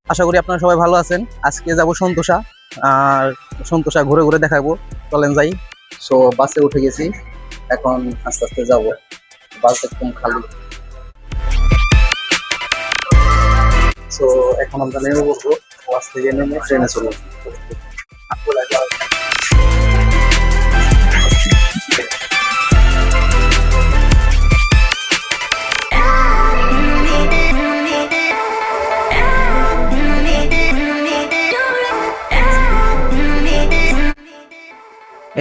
আশা করি আপনারা সবাই ভালো আছেন। আজকে যাব সন্তোষা, আর সন্তোষা ঘুরে ঘুরে দেখাবো। চলেন যাই। সো বাসে উঠে গেছি, এখন আস্তে আস্তে যাব। বাস একদম খালি। সো এখন আমরা নেমে পড়বো। বাস থেকে নেমে ট্রেনে চলবো।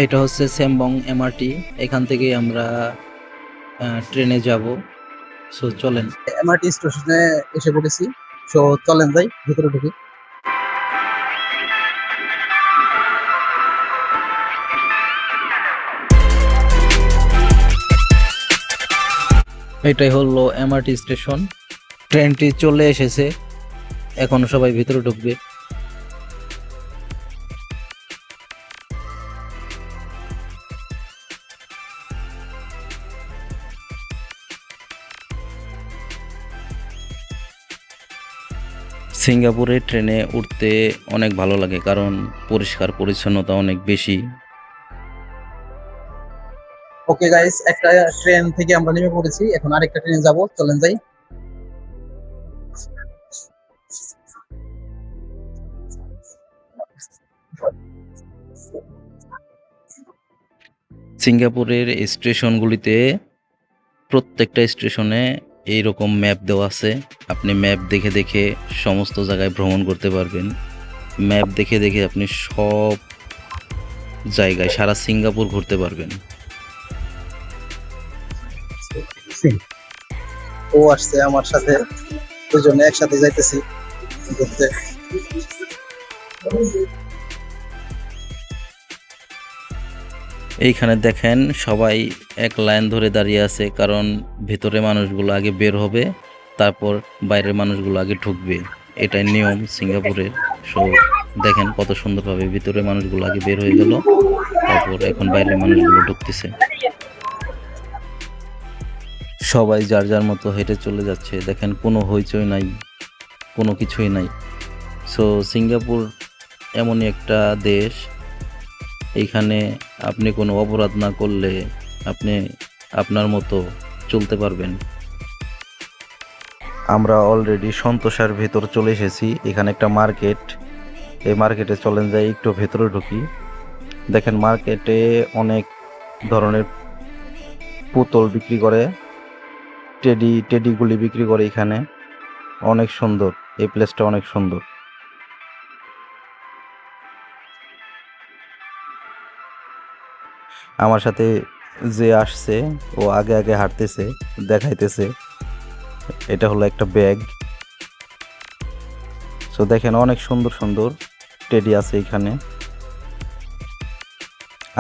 এটা হচ্ছে সেমবং এমআরটি। এখান থেকে আমরা ট্রেনে যাব। সো চলেন। এমআরটি স্টেশনে এসে পড়েছি। সো চলেন যাই, ভিতরে ঢুকি। এটাই হলো এমআরটি স্টেশন। ট্রেনটি চলে এসেছে, এখন সবাই ভিতরে ঢুকবে। সিঙ্গাপুরে ট্রেনে উঠতে অনেক ভালো লাগে, কারণ পরিষ্কার পরিচ্ছন্নতা অনেক বেশি। ওকে গাইস, একটা ট্রেন থেকে আমরা নেমে পড়েছি, এখন আরেকটা ট্রেনে যাব। চলেন যাই। সিঙ্গাপুরের স্টেশনগুলিতে প্রত্যেকটা স্টেশনে এইরকম ম্যাপ দেওয়া আছে। আপনি ম্যাপ দেখে দেখে সমস্ত জায়গায় ভ্রমণ করতে পারবেন। ম্যাপ দেখে দেখে আপনি সব জায়গায় সারা সিঙ্গাপুর ঘুরতে পারবেন। ও আসছে আমার সাথে, দুজনে একসাথে যাইতেছি ঘুরতে। এইখানে দেখেন সবাই এক লাইন ধরে দাঁড়িয়ে আছে, কারণ ভেতরে মানুষগুলো আগে বের হবে, তারপর বাইরের মানুষগুলো আগে ঢুকবে। এটাই নিয়ম সিঙ্গাপুরের। সো দেখেন কত সুন্দরভাবে ভিতরে মানুষগুলো আগে বের হয়ে গেল, তারপর এখন বাইরের মানুষগুলো ঢুকতেছে। সবাই যার যার মতো হেঁটে চলে যাচ্ছে। দেখেন কোনো হইচই নাই, কোনো কিছুই নাই। সো সিঙ্গাপুর এমনই একটা দেশ, এইখানে আপনি কোনো অপরাধ না করলে আপনি আপনার মতো চলতে পারবেন। আমরা অলরেডি সন্তোষার ভেতর চলে এসেছি। এখানে একটা মার্কেট, এই মার্কেটে চলেন যাই একটু ভেতরে ঢুকি। দেখেন মার্কেটে অনেক ধরনের পুতুল বিক্রি করে, টেডিগুলি বিক্রি করে। এখানে অনেক সুন্দর, এই প্লেসটা অনেক সুন্দর। আমার সাথে যে আসছে ও আগে আগে হাঁটতেছে, দেখাইতেছে। এটা হলো একটা ব্যাগ। সো দেখেন অনেক সুন্দর সুন্দর টেডি আছে এইখানে।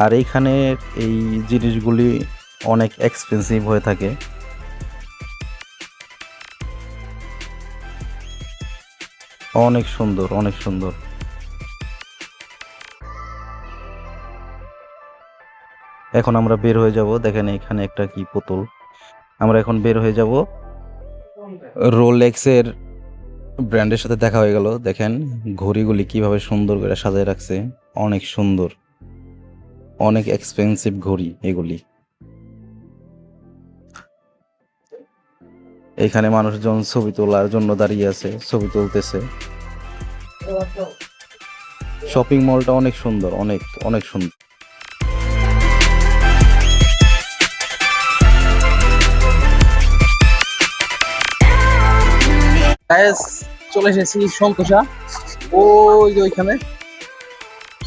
আর এইখানে এই জিনিসগুলি অনেক এক্সপেন্সিভ হয়ে থাকে। অনেক সুন্দর, অনেক সুন্দর। এখন আমরা বের হয়ে যাব। দেখেন এখানে একটা কি পুতুল। আমরা এখন বের হয়ে যাব। রোলেক্সের ব্র্যান্ডের সাথে দেখা হয়ে গেল। দেখেন ঘড়িগুলি কিভাবে সুন্দর করে সাজায় রাখছে, অনেক সুন্দর। অনেক এক্সপেন্সিভ ঘড়ি এগুলি। এখানে মানুষজন ছবি তোলার জন্য দাঁড়িয়ে আছে, ছবি তুলতেছে। শপিং মলটা অনেক সুন্দর, অনেক অনেক সুন্দর। গাইস, চলে এসেছি সন্তোষা। ওই যে ওইখানে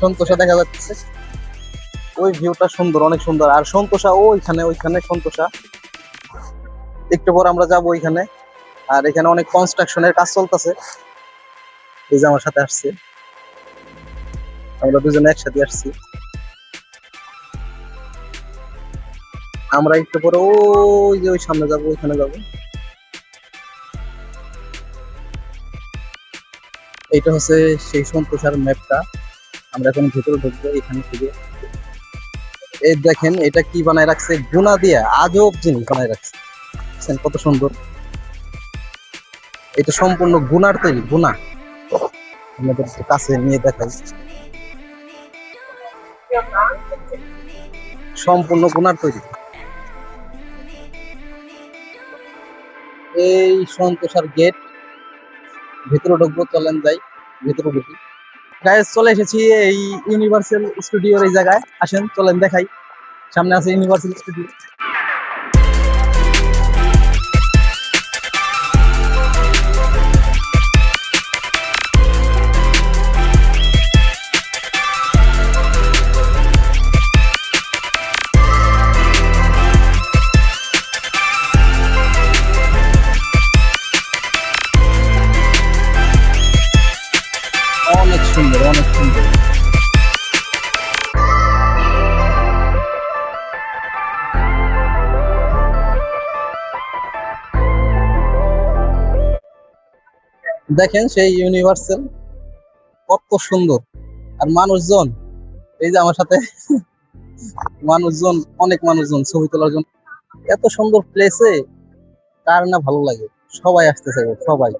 সন্তোষা দেখা যাচ্ছে। ওই ভিউটা সুন্দর, অনেক সুন্দর। আর সন্তোষা ওইখানে, ওইখানে সন্তোষা। একটু পর আমরা যাবো ওইখানে। আর এখানে অনেক কনস্ট্রাকশনের কাজ চলতেছে। এই যে আমার সাথে আসছে, আমরা দুজনে একসাথে আসছি। আমরা একটু পরে ওই যে ওই সামনে যাবো, ওইখানে যাবো। এইটা হচ্ছে সেই সন্তোষার ম্যাপটা। আমরা এখন ভেতরে ঢুকবো এখান থেকে। এই দেখেন এটা কি বানায় রাখছে, গুনা দিয়ে আজব জিনিস বানায় রাখছে। দেখছেন কত সুন্দর। এটা সম্পূর্ণ গুনার তৈরি, গুনা। আপনাদের একটু কাছে নিয়ে দেখাই। সম্পূর্ণ গুনার তৈরি। এই সন্তোষার গেট, ভেতরে ঢুকবো, চলেন যাই ভেতরে ঢুকি। গাইস চলে এসেছি এই ইউনিভার্সাল স্টুডিওর এই জায়গায়, আসেন চলেন দেখাই। সামনে আছে ইউনিভার্সাল স্টুডিও। অনেক সুন্দর, অনেক সুন্দর। দেখেন সেই ইউনিভার্সাল কত সুন্দর। আর মানুষজন, এই যে আমার সাথে মানুষজন, অনেক মানুষজন ছবি তোলার জন্য। এত সুন্দর প্লেসে কার না ভালো লাগে, সবাই আসতে চাইবে, সবাই।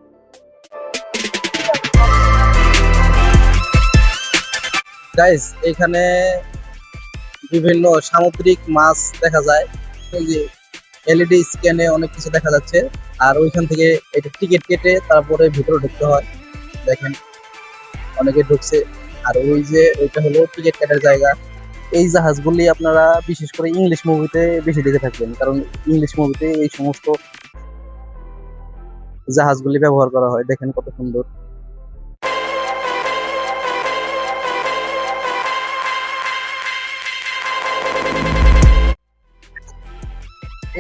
গাইস এখানে বিভিন্ন সামুদ্রিক মাছ দেখা যায়, এই যে এলইডি স্ক্যানে অনেক কিছু দেখা যাচ্ছে। আর ওইখান থেকে এটা টিকিট কেটে তারপরে ভিতরে ঢুকতে হয়। দেখেন অনেকে ঢুকছে। আর ওই যে ওইটা হলো টিকিট কাটার জায়গা। এই জাহাজগুলি আপনারা বিশেষ করে ইংলিশ মুভিতে বেশি দেখে থাকবেন, কারণ ইংলিশ মুভিতে এই সমস্ত জাহাজগুলি ব্যবহার করা হয়। দেখেন কত সুন্দর।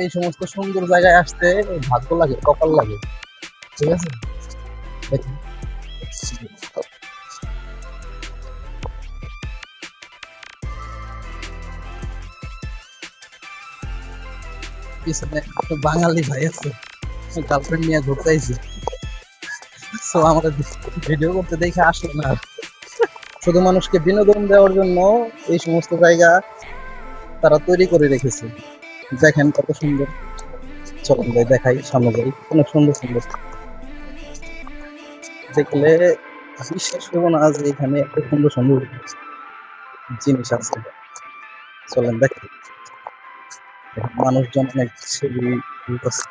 এই সমস্ত সুন্দর জায়গায় আসতে ভাগ্য লাগে, কপাল লাগে, ঠিক আছে। দেখেন পিছনে একটা বাঙালি ভাই আছে, গার্লফ্রেন্ড নিয়ে ঘুরতে আইছে। তো আমরা ভিডিও করতে দেখে আসলো না। শুধু মানুষকে বিনোদন দেওয়ার জন্য এই সমস্ত জায়গা তারা তৈরি করে রেখেছে। দেখেন কত সুন্দর। চলেন যাই দেখাই, সামনে যাই। অনেক সুন্দর সুন্দর, দেখলে বিশ্বাস করবো না যে এখানে এত সুন্দর সুন্দর জিনিস আছে। চলেন দেখি। মানুষজন অনেক ছবি তুলতেছে।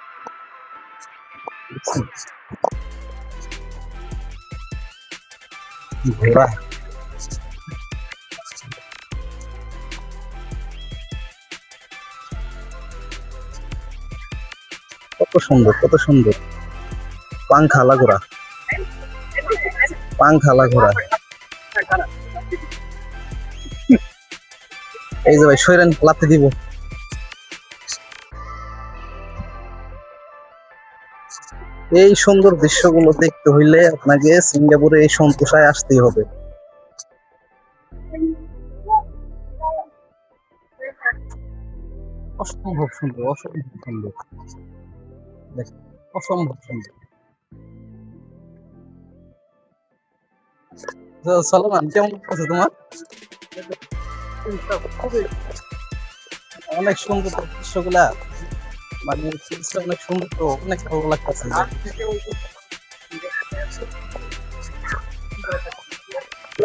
ঘোড়া, কত সুন্দর, কত সুন্দর। পাংখালা ঘোড়া, পাংখালা ঘোড়া। এই যে ভাই সৈরেন লাথি দিব। এই সুন্দর দৃশ্যগুলো দেখতে হইলে আপনাকে সিঙ্গাপুরে এই সন্তোষায় আসতেই হবে। অসম্ভব সুন্দর, অসম্ভব সুন্দর। দেখেন অসম্ভব সুন্দর। তো সলমান কেমন আছে তোমার? অনেক সুন্দর তো দৃশ্যগুলা, মানে জিনিসটা অনেক সুন্দর, তো অনেক ভালো লাগতেছে।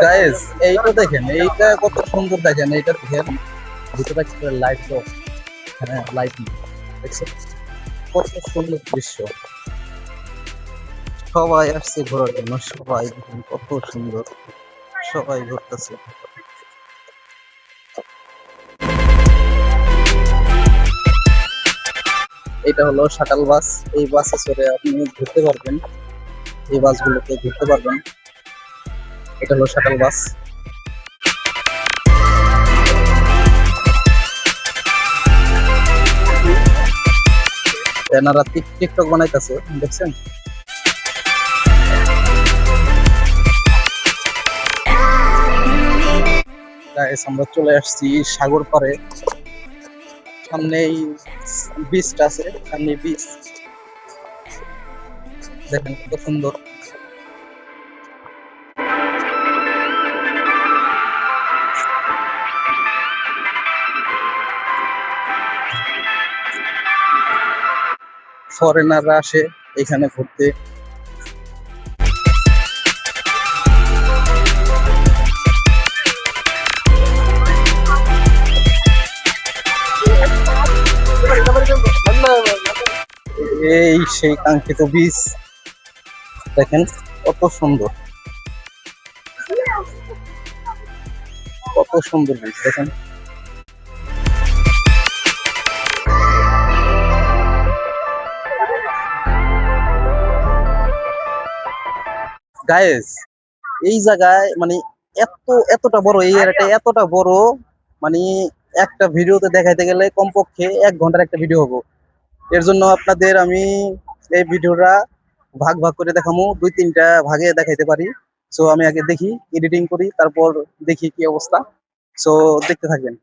গাইস এইটা দেখেন, এইটা কত সুন্দর। দেখেন এইটা দেখেন, ভিতরে একটা লাইট, হ্যাঁ লাইটিং, দেখছেন কত সুন্দর দৃশ্য। সবাই আসছে ঘোরার জন্য, সবাই দেখেন কত সুন্দর, সবাই ঘুরতেছে। এটা হলো শাটল বাস। এই বাসে চড়ে আপনি ঘুরতে পারবেন, এই বাসগুলোতে ঘুরতে পারবেন। এটা হলো শাটল বাস। এনারা টিকটক বানাইতেছে, দেখছেন। গাইস আমরা চলে আসছি সাগর পাড়ে। সামনেই বিচটা আছে, সামনে বিচ। দেখেন কত সুন্দর। ফরেনাররা আসে এখানে ঘুরতে। এই সেই কাঙ্ক্ষিত বীজ, দেখেন কত সুন্দর, কত সুন্দর বীজ দেখেন। গায়েস, এই জায়গায় মানে এতটা বড়, এই এরিয়াটা এতটা বড়, মানে একটা ভিডিওতে দেখাইতে গেলে কমপক্ষে 1 ঘন্টার একটা ভিডিও হবো। এর জন্য আপনাদের আমি এই ভিডিওটা ভাগ ভাগ করে দেখামু, 2-3টা ভাগে দেখাইতে পারি। সো আমি আগে দেখি, এডিটিং করি, তারপর দেখি কি অবস্থা। সো দেখতে থাকবেন।